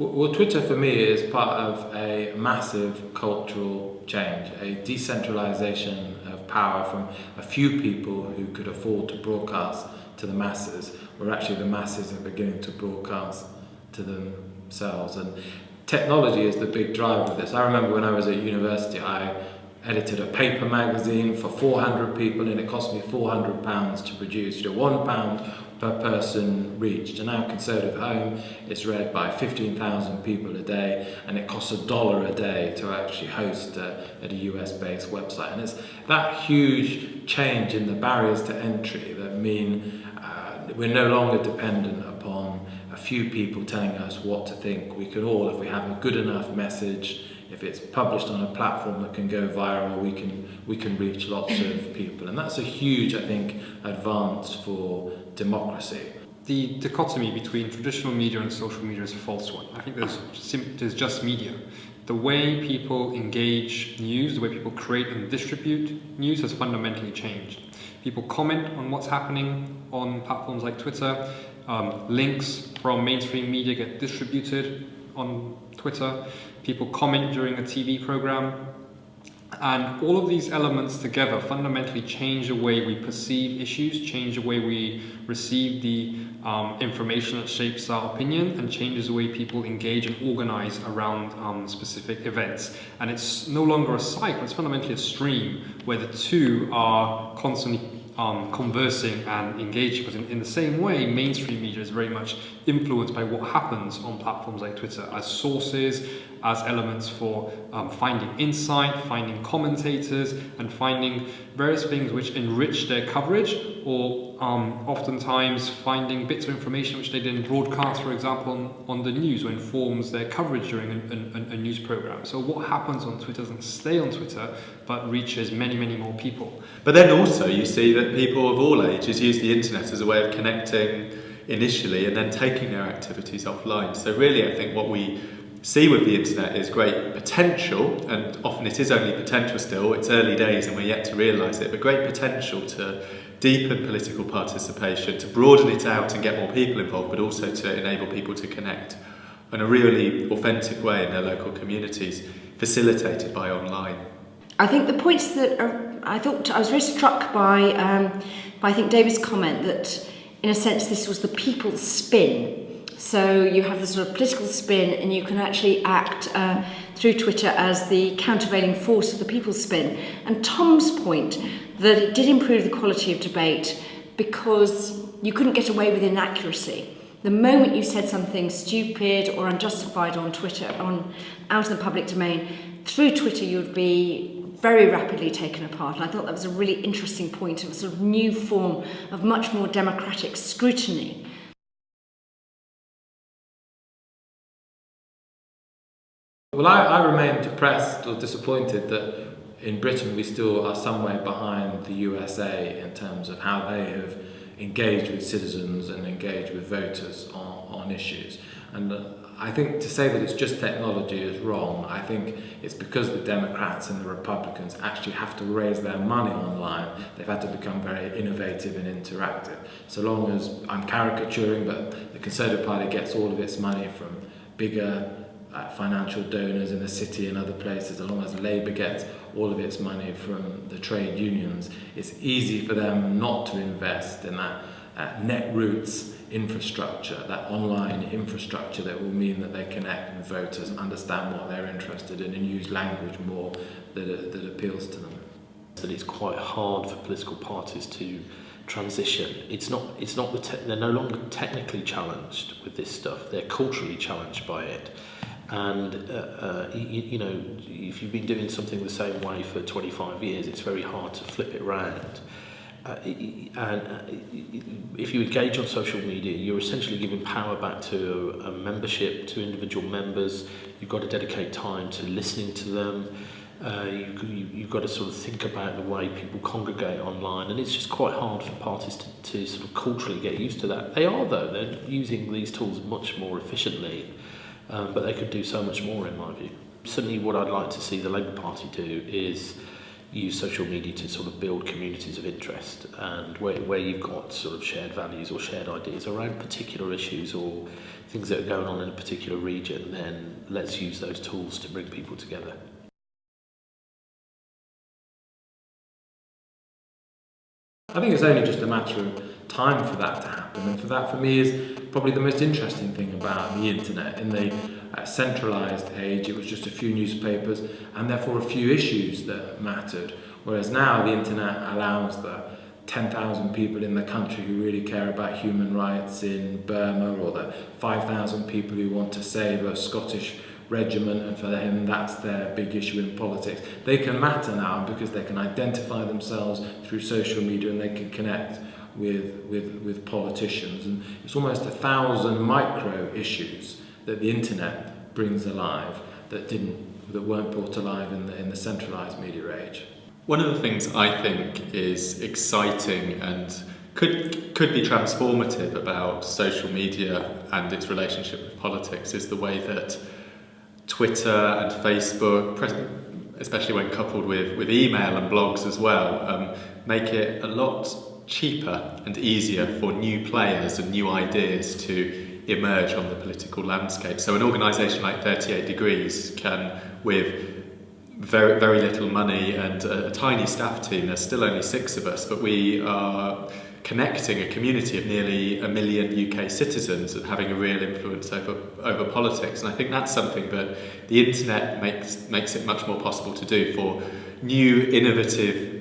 Well, Twitter for me is part of a massive cultural change, a decentralization of power from a few people who could afford to broadcast to the masses, where actually the masses are beginning to broadcast to themselves. And technology is the big driver of this. I remember when I was at university, I edited a paper magazine for 400 people, and it cost me £400 to produce. £1 per person reached. And now Conservative Home is read by 15,000 people a day, and it costs $1 a day to actually host at a US-based website. And it's that huge change in the barriers to entry that mean we're no longer dependent upon a few people telling us what to think. We can all, if we have a good enough message, if it's published on a platform that can go viral, we can reach lots of people. And that's a huge, I think, advance for democracy. The dichotomy between traditional media and social media is a false one. I think there's just media. The way people engage news, the way people create and distribute news has fundamentally changed. People comment on what's happening on platforms like Twitter. Links from mainstream media get distributed on Twitter. People comment during a TV program. And all of these elements together fundamentally change the way we perceive issues, change the way we receive the information that shapes our opinion, and changes the way people engage and organize around specific events. And it's no longer a cycle, it's fundamentally a stream where the two are constantly conversing and engaging. Because in the same way, mainstream media is very much influenced by what happens on platforms like Twitter as sources, as elements for finding insight, finding commentators, and finding various things which enrich their coverage, or oftentimes finding bits of information which they then broadcast, for example, on the news, or informs their coverage during a news program. So what happens on Twitter doesn't stay on Twitter, but reaches many, many more people. But then also you see that people of all ages use the internet as a way of connecting initially and then taking their activities offline. So really I think what we see with the internet is great potential, and often it is only potential still, it's early days and we're yet to realise it, but great potential to deepen political participation, to broaden it out and get more people involved, but also to enable people to connect in a really authentic way in their local communities, facilitated by online. I think the points that I was very struck by I think David's comment that in a sense this was the people's spin. So you have the sort of political spin, and you can actually act through Twitter as the countervailing force of the people's spin. And Tom's point that it did improve the quality of debate because you couldn't get away with inaccuracy. The moment you said something stupid or unjustified on Twitter, out in the public domain, through Twitter you'd be very rapidly taken apart. And I thought that was a really interesting point of a sort of new form of much more democratic scrutiny. Well, I remain depressed or disappointed that in Britain we still are somewhere behind the USA in terms of how they have engaged with citizens and engaged with voters on issues. And I think to say that it's just technology is wrong. I think it's because the Democrats and the Republicans actually have to raise their money online. They've had to become very innovative and interactive. So long as, I'm caricaturing, but the Conservative Party gets all of its money from bigger financial donors in the city and other places, as long as Labour gets all of its money from the trade unions, it's easy for them not to invest in that Netroots infrastructure, that online infrastructure that will mean that they connect with voters, understand what they're interested in, and use language more that appeals to them. That it's quite hard for political parties to transition. They're no longer technically challenged with this stuff. They're culturally challenged by it. And you know, if you've been doing something the same way for 25 years, it's very hard to flip it around. If you engage on social media, you're essentially giving power back to a membership, to individual members. You've got to dedicate time to listening to them. You've got to sort of think about the way people congregate online, and it's just quite hard for parties to sort of culturally get used to that. They are, though. They're using these tools much more efficiently, but they could do so much more, in my view. Certainly what I'd like to see the Labour Party do is use social media to sort of build communities of interest, and where you've got sort of shared values or shared ideas around particular issues or things that are going on in a particular region, then let's use those tools to bring people together. I think it's only just a matter of time for that to happen, and for me is probably the most interesting thing about the internet. In the centralised age, it was just a few newspapers and therefore a few issues that mattered, whereas now the internet allows the 10,000 people in the country who really care about human rights in Burma, or the 5,000 people who want to save a Scottish regiment, and for them that's their big issue in politics. They can matter now because they can identify themselves through social media and they can connect with politicians, and it's almost 1,000 micro issues that the internet brings alive that weren't brought alive in the centralised media age. One of the things I think is exciting and could be transformative about social media and its relationship with politics is the way that Twitter and Facebook, especially when coupled with email and blogs as well, make it a lot cheaper and easier for new players and new ideas to emerge on the political landscape. So an organisation like 38 Degrees can, with very, very little money and a tiny staff team, there's still only 6 of us, but we are connecting a community of nearly 1 million UK citizens and having a real influence over politics. And I think that's something that the internet makes it much more possible to do for new innovative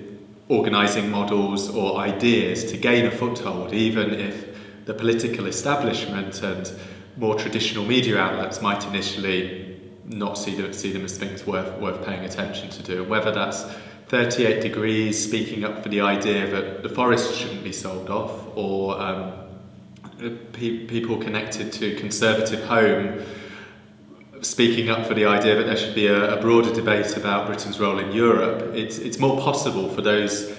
organising models or ideas to gain a foothold, even if the political establishment and more traditional media outlets might initially not see them as things worth paying attention to do. Whether that's 38 Degrees speaking up for the idea that the forest shouldn't be sold off, or people connected to Conservative Home speaking up for the idea that there should be a broader debate about Britain's role in Europe. It's more possible for those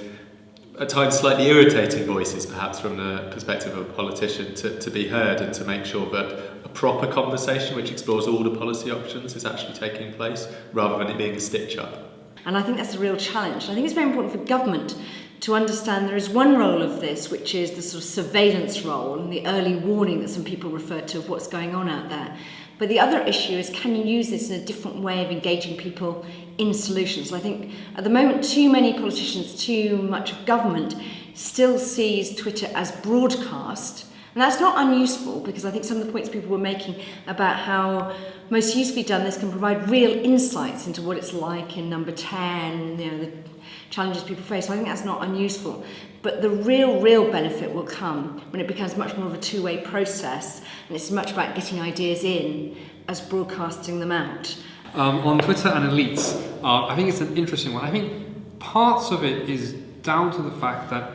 at times slightly irritating voices, perhaps from the perspective of a politician, to be heard and to make sure that a proper conversation which explores all the policy options is actually taking place, rather than it being a stitch-up. And I think that's a real challenge. I think it's very important for government to understand there is one role of this, which is the sort of surveillance role and the early warning that some people refer to of what's going on out there. But the other issue is, can you use this in a different way of engaging people in solutions? I think at the moment too many politicians, too much of government still sees Twitter as broadcast. And that's not unuseful, because I think some of the points people were making about how most usefully done this can provide real insights into what it's like in number 10, the challenges people face. I think that's not unuseful. But the real benefit will come when it becomes much more of a two-way process, and it's much about getting ideas in as broadcasting them out. On Twitter and elites, I think it's an interesting one. I think parts of it is down to the fact that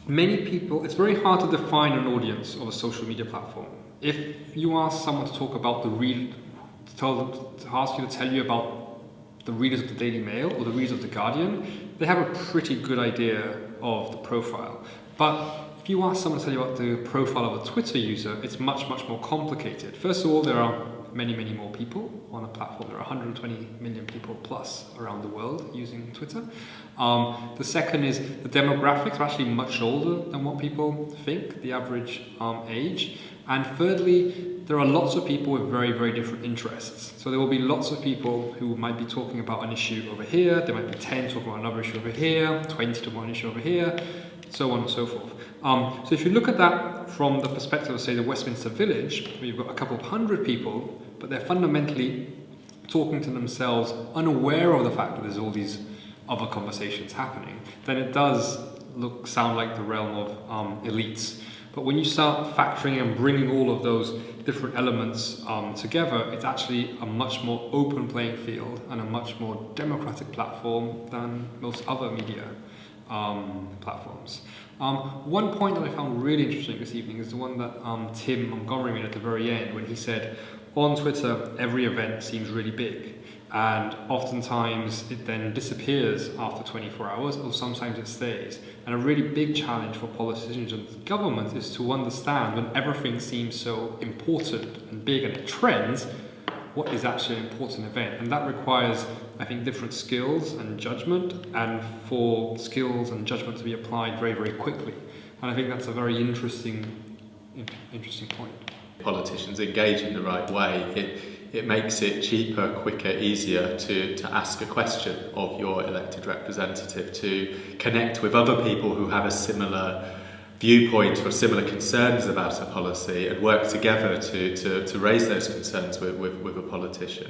many people, it's very hard to define an audience of a social media platform. If you ask someone to talk about ask you to tell you about the readers of the Daily Mail or the readers of the Guardian, they have a pretty good idea of the profile. But if you ask someone to tell you about the profile of a Twitter user, it's much more complicated. First of all, there are many more people on a platform. There are 120 million people plus around the world using Twitter. The second is the demographics are actually much older than what people think, the average age. And thirdly, there are lots of people with very different interests. So there will be lots of people who might be talking about an issue over here, there might be 10 talking about another issue over here, 20 talking about an issue over here, so on and so forth. So if you look at that from the perspective of, say, the Westminster Village, where you've got a couple of hundred people, but they're fundamentally talking to themselves, unaware of the fact that there's all these other conversations happening, then it does sound like the realm of elites. But when you start factoring and bringing all of those different elements together, it's actually a much more open playing field and a much more democratic platform than most other media platforms. One point that I found really interesting this evening is the one that Tim Montgomery made at the very end, when he said, on Twitter, every event seems really big, and oftentimes it then disappears after 24 hours, or sometimes it stays. And a really big challenge for politicians and government is to understand, when everything seems so important and big and it trends, what is actually an important event. And that requires I think, different skills and judgment, and for skills and judgment to be applied very, very quickly. And I think that's a very interesting point. Politicians engage in the right way. It makes it cheaper, quicker, easier to ask a question of your elected representative, to connect with other people who have a similar viewpoint or similar concerns about a policy and work together to raise those concerns with a politician.